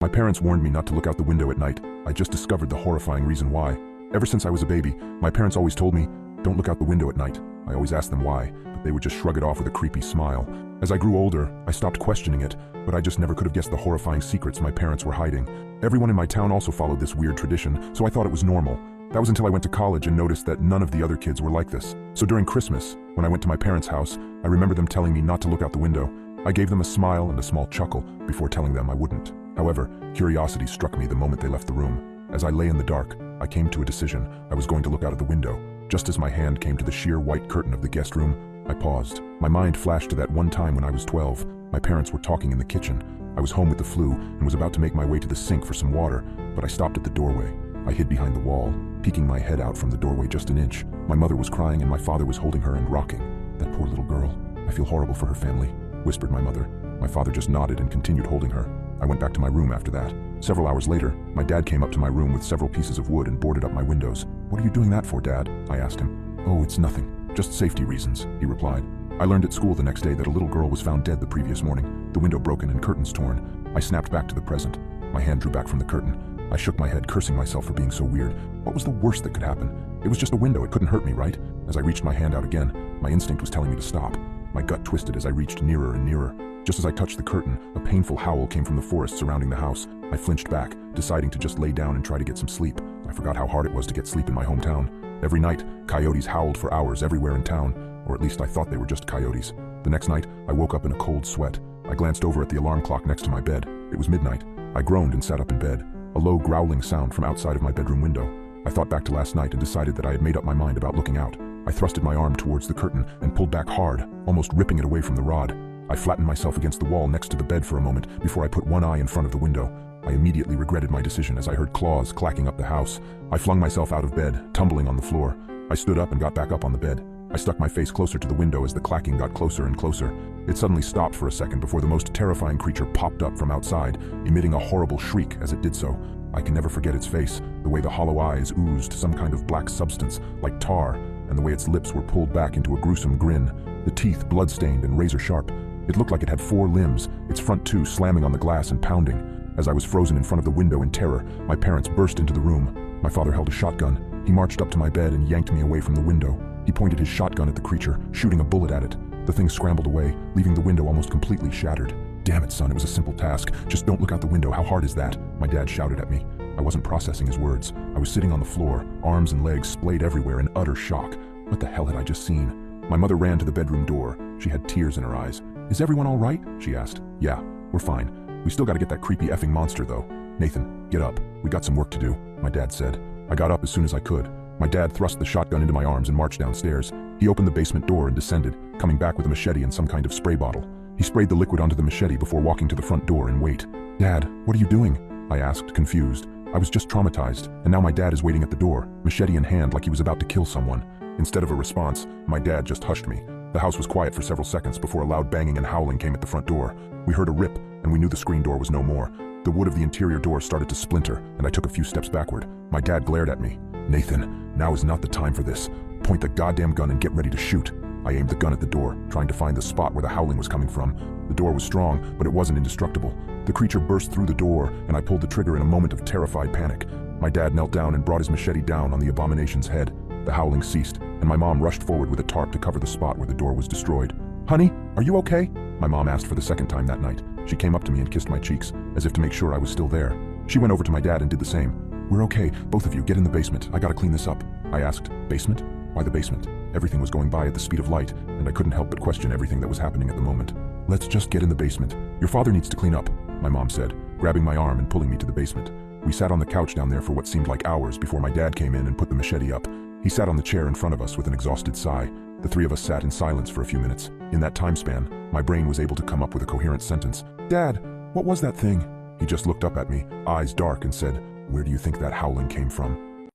My parents warned me not to look out the window at night. I just discovered the horrifying reason why. Ever since I was a baby, my parents always told me, don't look out the window at night. I always asked them why, but they would just shrug it off with a creepy smile. As I grew older, I stopped questioning it, but I just never could have guessed the horrifying secrets my parents were hiding. Everyone in my town also followed this weird tradition, so I thought it was normal. That was until I went to college and noticed that none of the other kids were like this. So during Christmas, when I went to my parents' house, I remember them telling me not to look out the window. I gave them a smile and a small chuckle before telling them I wouldn't. However, curiosity struck me the moment they left the room. As I lay in the dark, I came to a decision. I was going to look out of the window. Just as my hand came to the sheer white curtain of the guest room, I paused. My mind flashed to that one time when I was 12. My parents were talking in the kitchen. I was home with the flu and was about to make my way to the sink for some water, but I stopped at the doorway. I hid behind the wall, peeking my head out from the doorway just an inch. My mother was crying and my father was holding her and rocking. That poor little girl. I feel horrible for her family, whispered my mother. My father just nodded and continued holding her. I went back to my room after that. Several hours later, my dad came up to my room with several pieces of wood and boarded up my windows. "What are you doing that for, Dad?" I asked him. "Oh, it's nothing. Just safety reasons," he replied. I learned at school the next day that a little girl was found dead the previous morning, the window broken and curtains torn. I snapped back to the present. My hand drew back from the curtain. I shook my head, cursing myself for being so weird. What was the worst that could happen? It was just a window, it couldn't hurt me, right? As I reached my hand out again, my instinct was telling me to stop. My gut twisted as I reached nearer and nearer. Just as I touched the curtain, a painful howl came from the forest surrounding the house. I flinched back, deciding to just lay down and try to get some sleep. I forgot how hard it was to get sleep in my hometown. Every night, coyotes howled for hours everywhere in town, or at least I thought they were just coyotes. The next night, I woke up in a cold sweat. I glanced over at the alarm clock next to my bed. It was midnight. I groaned and sat up in bed. A low growling sound from outside of my bedroom window. I thought back to last night and decided that I had made up my mind about looking out. I thrusted my arm towards the curtain and pulled back hard, almost ripping it away from the rod. I flattened myself against the wall next to the bed for a moment before I put one eye in front of the window. I immediately regretted my decision as I heard claws clacking up the house. I flung myself out of bed, tumbling on the floor. I stood up and got back up on the bed. I stuck my face closer to the window as the clacking got closer and closer. It suddenly stopped for a second before the most terrifying creature popped up from outside, emitting a horrible shriek as it did so. I can never forget its face, the way the hollow eyes oozed some kind of black substance, like tar, and the way its lips were pulled back into a gruesome grin, the teeth blood-stained and razor-sharp. It looked like it had 4 limbs, its front 2 slamming on the glass and pounding. As I was frozen in front of the window in terror, my parents burst into the room. My father held a shotgun. He marched up to my bed and yanked me away from the window. He pointed his shotgun at the creature, shooting a bullet at it. The thing scrambled away, leaving the window almost completely shattered. "Damn it, son, it was a simple task. Just don't look out the window. How hard is that?" my dad shouted at me. I wasn't processing his words. I was sitting on the floor, arms and legs splayed everywhere in utter shock. What the hell had I just seen? My mother ran to the bedroom door. She had tears in her eyes. "Is everyone all right?" she asked. "Yeah, we're fine. We still gotta get that creepy effing monster, though." "Nathan, get up. We got some work to do," my dad said. I got up as soon as I could. My dad thrust the shotgun into my arms and marched downstairs. He opened the basement door and descended, coming back with a machete and some kind of spray bottle. He sprayed the liquid onto the machete before walking to the front door and wait. "Dad, what are you doing?" I asked, confused. I was just traumatized, and now my dad is waiting at the door, machete in hand like he was about to kill someone. Instead of a response, my dad just hushed me. The house was quiet for several seconds before a loud banging and howling came at the front door. We heard a rip, and we knew the screen door was no more. The wood of the interior door started to splinter, and I took a few steps backward. My dad glared at me. "Nathan, now is not the time for this. Point the goddamn gun and get ready to shoot." I aimed the gun at the door, trying to find the spot where the howling was coming from. The door was strong, but it wasn't indestructible. The creature burst through the door, and I pulled the trigger in a moment of terrified panic. My dad knelt down and brought his machete down on the abomination's head. The howling ceased, and my mom rushed forward with a tarp to cover the spot where the door was destroyed. "Honey, are you okay?" my mom asked for the second time that night. She came up to me and kissed my cheeks, as if to make sure I was still there. She went over to my dad and did the same. "We're okay. Both of you, get in the basement. I gotta clean this up." I asked, "Basement? Why the basement?" Everything was going by at the speed of light, and I couldn't help but question everything that was happening at the moment. "Let's just get in the basement. Your father needs to clean up," my mom said, grabbing my arm and pulling me to the basement. We sat on the couch down there for what seemed like hours before my dad came in and put the machete up. He sat on the chair in front of us with an exhausted sigh. The 3 of us sat in silence for a few minutes. In that time span, my brain was able to come up with a coherent sentence. "Dad, what was that thing?" He just looked up at me, eyes dark, and said, "Where do you think that howling came from?"